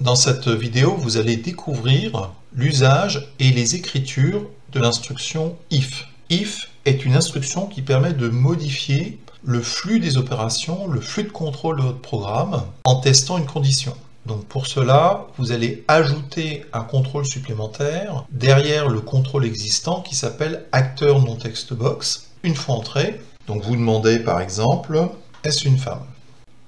Dans cette vidéo, vous allez découvrir l'usage et les écritures de l'instruction if. If est une instruction qui permet de modifier le flux des opérations, le flux de contrôle de votre programme en testant une condition. Donc pour cela, vous allez ajouter un contrôle supplémentaire derrière le contrôle existant qui s'appelle acteur non text box. Une fois entré, donc vous demandez par exemple, est-ce une femme?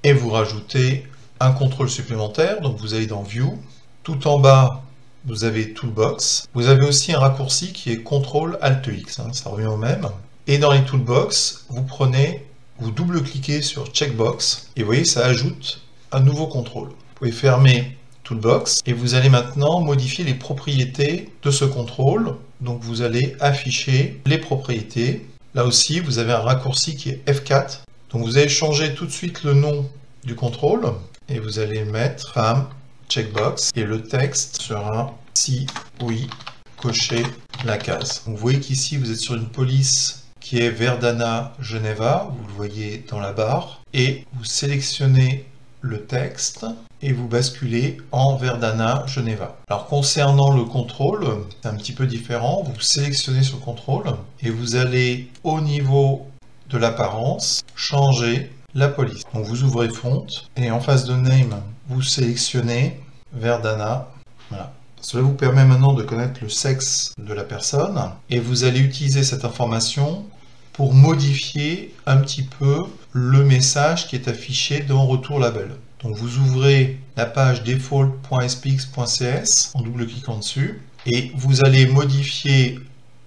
Et vous rajoutez un contrôle supplémentaire, donc vous allez dans View, tout en bas vous avez Toolbox, vous avez aussi un raccourci qui est CTRL ALT X, ça revient au même, et dans les Toolbox, vous double-cliquez sur Checkbox, et vous voyez ça ajoute un nouveau contrôle. Vous pouvez fermer Toolbox, et vous allez maintenant modifier les propriétés de ce contrôle, donc vous allez afficher les propriétés, là aussi vous avez un raccourci qui est F4, donc vous allez changer tout de suite le nom du contrôle, et vous allez mettre femme checkbox et le texte sera si oui, cochez la case. Donc vous voyez qu'ici vous êtes sur une police qui est Verdana Geneva, vous le voyez dans la barre, et vous sélectionnez le texte et vous basculez en Verdana Geneva. Alors concernant le contrôle, c'est un petit peu différent, vous sélectionnez ce contrôle et vous allez au niveau de l'apparence changer la police. Donc vous ouvrez Font et en face de Name, vous sélectionnez Verdana. Voilà. Cela vous permet maintenant de connaître le sexe de la personne et vous allez utiliser cette information pour modifier un petit peu le message qui est affiché dans Retour Label. Donc vous ouvrez la page default.spx.cs en double-cliquant dessus et vous allez modifier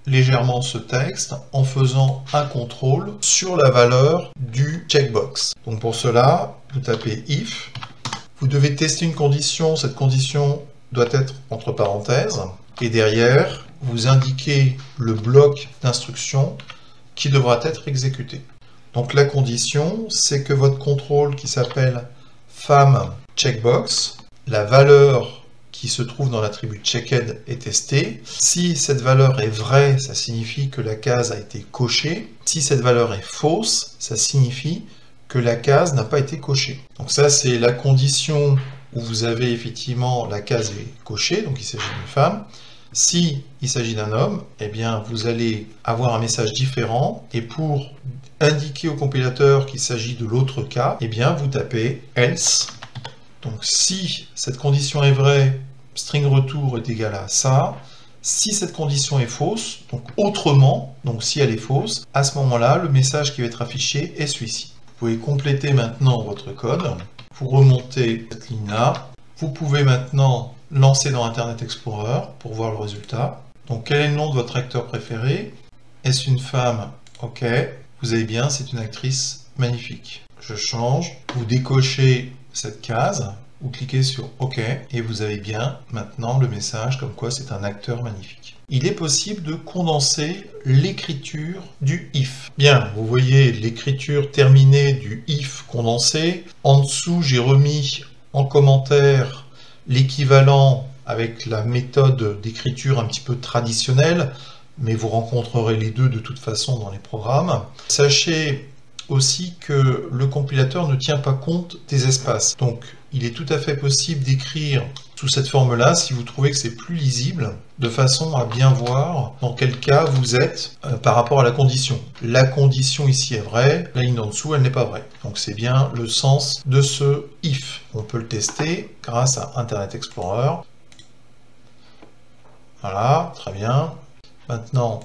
légèrement ce texte en faisant un contrôle sur la valeur du checkbox. Donc pour cela, vous tapez if, vous devez tester une condition, cette condition doit être entre parenthèses, et derrière, vous indiquez le bloc d'instruction qui devra être exécuté. Donc la condition, c'est que votre contrôle qui s'appelle femme checkbox, la valeur qui se trouve dans l'attribut checked est testé. Si cette valeur est vraie, ça signifie que la case a été cochée. Si cette valeur est fausse, ça signifie que la case n'a pas été cochée. Donc ça, c'est la condition où vous avez effectivement la case est cochée, donc il s'agit d'une femme. Si il s'agit d'un homme, eh bien vous allez avoir un message différent, et pour indiquer au compilateur qu'il s'agit de l'autre cas, eh bien vous tapez else. Donc si cette condition est vraie, string retour est égal à ça. Si cette condition est fausse, donc autrement, donc si elle est fausse, à ce moment-là, le message qui va être affiché est celui-ci. Vous pouvez compléter maintenant votre code. Vous remontez cette ligne-là. Vous pouvez maintenant lancer dans Internet Explorer pour voir le résultat. Donc quel est le nom de votre acteur préféré? Est-ce une femme? Ok. Vous avez bien, c'est une actrice magnifique. Je change. Vous décochez cette case, vous cliquez sur OK et vous avez bien maintenant le message comme quoi c'est un acteur magnifique. Il est possible de condenser l'écriture du if. Bien, vous voyez l'écriture terminée du if condensé. En dessous, j'ai remis en commentaire l'équivalent avec la méthode d'écriture un petit peu traditionnelle, mais vous rencontrerez les deux de toute façon dans les programmes. Sachez aussi que le compilateur ne tient pas compte des espaces. Donc il est tout à fait possible d'écrire sous cette forme-là si vous trouvez que c'est plus lisible, de façon à bien voir dans quel cas vous êtes par rapport à la condition. La condition ici est vraie, la ligne en dessous elle n'est pas vraie. Donc c'est bien le sens de ce if. On peut le tester grâce à Internet Explorer. Voilà, très bien. Maintenant,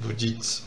vous dites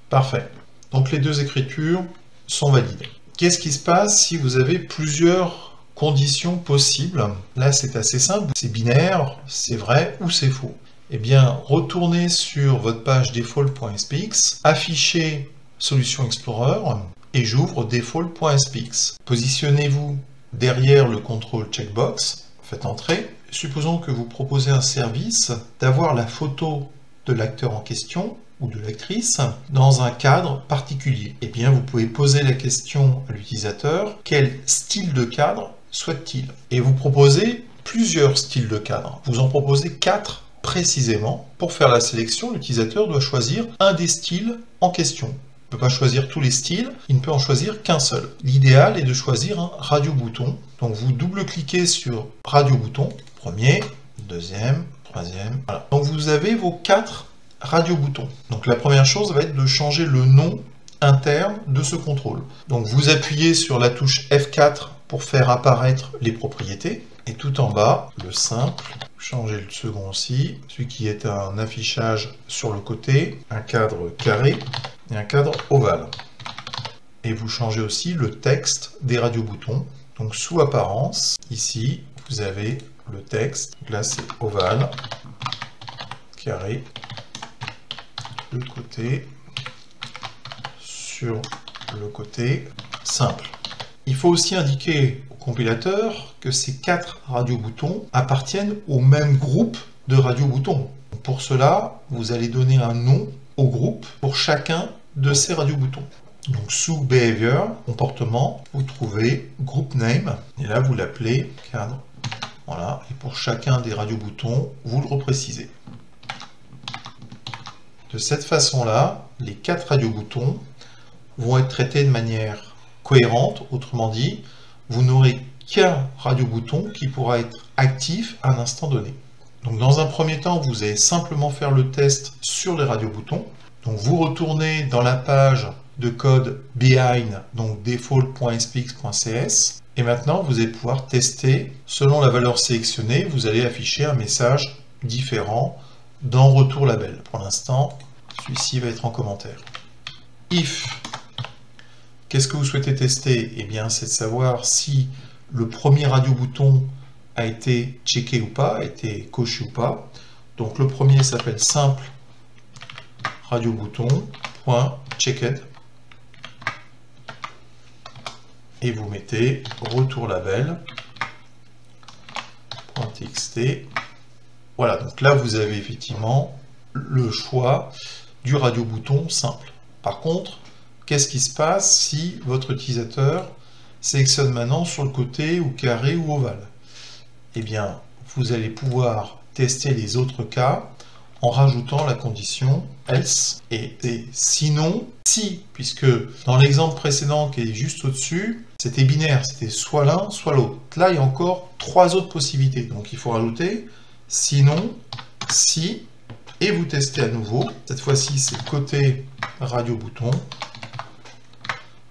parfait. Donc les deux écritures sont validées. Qu'est-ce qui se passe si vous avez plusieurs conditions possibles? Là, c'est assez simple. C'est binaire, c'est vrai ou c'est faux. Eh bien, retournez sur votre page default.spx, affichez Solution Explorer et j'ouvre default.spx. Positionnez-vous derrière le contrôle checkbox, faites entrer. Supposons que vous proposez un service d'avoir la photo de l'acteur en question ou de l'actrice dans un cadre particulier. Eh bien, vous pouvez poser la question à l'utilisateur, quel style de cadre souhaite-t-il? Et vous proposez plusieurs styles de cadre. Vous en proposez 4 précisément. Pour faire la sélection, l'utilisateur doit choisir un des styles en question. peut pas choisir tous les styles, il ne peut en choisir qu'un seul. L'idéal est de choisir un radio-bouton. Donc vous double-cliquez sur radio-bouton, premier, deuxième, troisième, voilà. Donc vous avez vos 4 radio-boutons. Donc la première chose va être de changer le nom interne de ce contrôle. Donc vous appuyez sur la touche F4 pour faire apparaître les propriétés, et tout en bas, le simple, changer le second aussi, celui qui est un affichage sur le côté, un cadre carré et un cadre ovale. Et vous changez aussi le texte des radio-boutons. Donc sous apparence, ici, vous avez le texte, donc là c'est ovale, carré, de côté, sur le côté, simple. Il faut aussi indiquer au compilateur que ces 4 radio-boutons appartiennent au même groupe de radio-boutons. Pour cela, vous allez donner un nom au groupe pour chacun de ces radio-boutons. Donc sous Behavior, comportement, vous trouvez Group Name, et là vous l'appelez cadre. Voilà, et pour chacun des radio-boutons, vous le reprécisez. De cette façon-là, les 4 radio-boutons vont être traités de manière cohérente, autrement dit, vous n'aurez qu'un radio-bouton qui pourra être actif à un instant donné. Donc dans un premier temps, vous allez simplement faire le test sur les radio-boutons. Donc vous retournez dans la page de code behind, donc default.spx.cs, et maintenant vous allez pouvoir tester. Selon la valeur sélectionnée, vous allez afficher un message différent dans retour label. Pour l'instant, celui-ci va être en commentaire. If, qu'est-ce que vous souhaitez tester? Eh bien, c'est de savoir si le premier radio-bouton a été checké ou pas, a été coché ou pas. Donc le premier s'appelle simple radio-bouton.checked. Et vous mettez retour label.txt. Voilà, donc là vous avez effectivement le choix du radio-bouton simple. Par contre, qu'est-ce qui se passe si votre utilisateur sélectionne maintenant sur le côté ou carré ou ovale? Eh bien, vous allez pouvoir tester les autres cas en rajoutant la condition else et sinon si, puisque dans l'exemple précédent qui est juste au-dessus, c'était binaire, c'était soit l'un, soit l'autre. Là, il y a encore 3 autres possibilités, donc il faut rajouter sinon, si, et vous testez à nouveau. Cette fois-ci, c'est côté radio-bouton.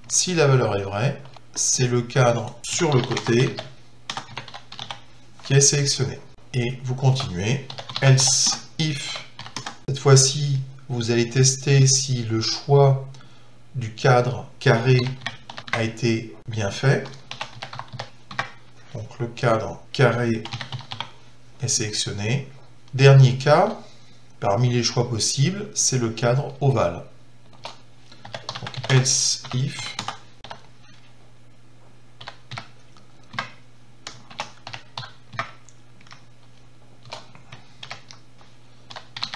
Si la valeur est vraie, c'est le cadre sur le côté qui est sélectionné. Et vous continuez. Else, if. Cette fois-ci, vous allez tester si le choix du cadre carré a été bien fait. Donc le cadre carré est sélectionné. Dernier cas, parmi les choix possibles, c'est le cadre ovale. Donc else, if.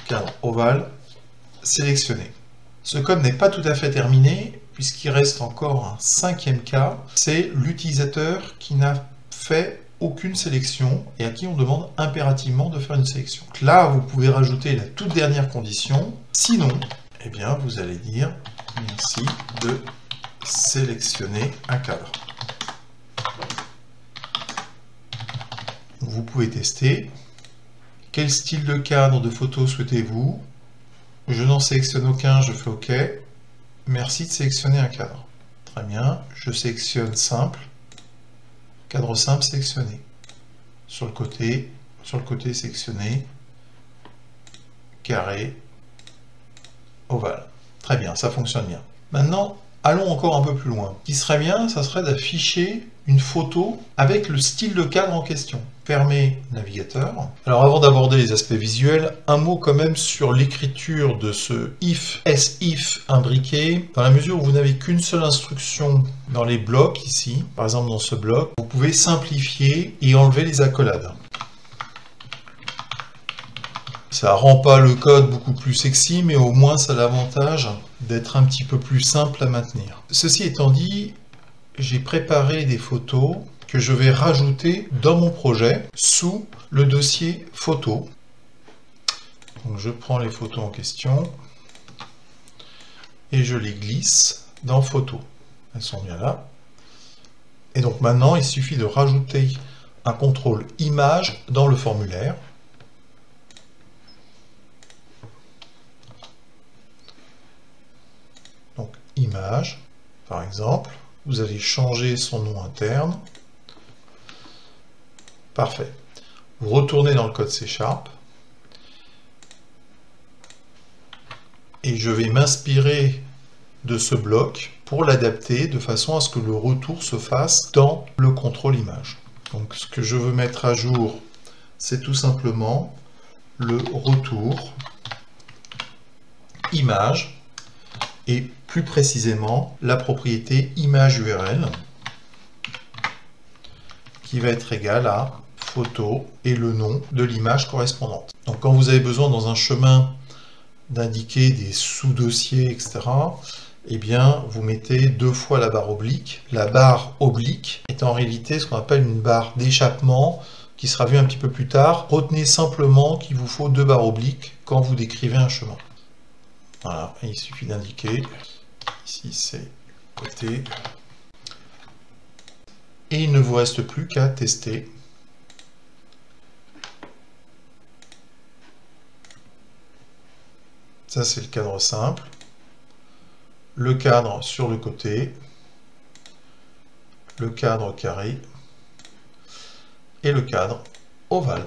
Cadre ovale sélectionné. Ce code n'est pas tout à fait terminé puisqu'il reste encore un 5e cas, c'est l'utilisateur qui n'a fait aucune sélection et à qui on demande impérativement de faire une sélection. Donc là, vous pouvez rajouter la toute dernière condition. Sinon, eh bien, vous allez dire merci de sélectionner un cadre. Vous pouvez tester. Quel style de cadre de photo souhaitez-vous? Je n'en sélectionne aucun, je fais OK. Merci de sélectionner un cadre. Très bien, je sélectionne simple. Cadre simple sélectionné. Sur le côté sélectionné. Carré. Ovale. Très bien, ça fonctionne bien. Maintenant, allons encore un peu plus loin. Ce qui serait bien, ça serait d'afficher une photo avec le style de cadre en question. Fermez le navigateur. Alors avant d'aborder les aspects visuels, un mot quand même sur l'écriture de ce if, S-if imbriqué. Dans la mesure où vous n'avez qu'une seule instruction dans les blocs ici, par exemple dans ce bloc, vous pouvez simplifier et enlever les accolades. Ça rend pas le code beaucoup plus sexy, mais au moins ça a l'avantage d'être un petit peu plus simple à maintenir. Ceci étant dit, j'ai préparé des photos que je vais rajouter dans mon projet sous le dossier photo. Donc je prends les photos en question et je les glisse dans photo. Elles sont bien là. Et donc maintenant, il suffit de rajouter un contrôle image dans le formulaire. Donc image, par exemple, vous allez changer son nom interne. Parfait. Vous retournez dans le code C#. Et je vais m'inspirer de ce bloc pour l'adapter de façon à ce que le retour se fasse dans le contrôle image. Donc ce que je veux mettre à jour, c'est tout simplement le retour image et plus précisément la propriété image URL qui va être égale à photo et le nom de l'image correspondante. Donc quand vous avez besoin dans un chemin d'indiquer des sous-dossiers, etc., eh bien, vous mettez 2 fois la barre oblique. La barre oblique est en réalité ce qu'on appelle une barre d'échappement qui sera vue un petit peu plus tard. Retenez simplement qu'il vous faut 2 barres obliques quand vous décrivez un chemin. Voilà, et il suffit d'indiquer. Ici, c'est côté. Et il ne vous reste plus qu'à tester. Ça, c'est le cadre simple. Le cadre sur le côté. Le cadre carré. Et le cadre ovale.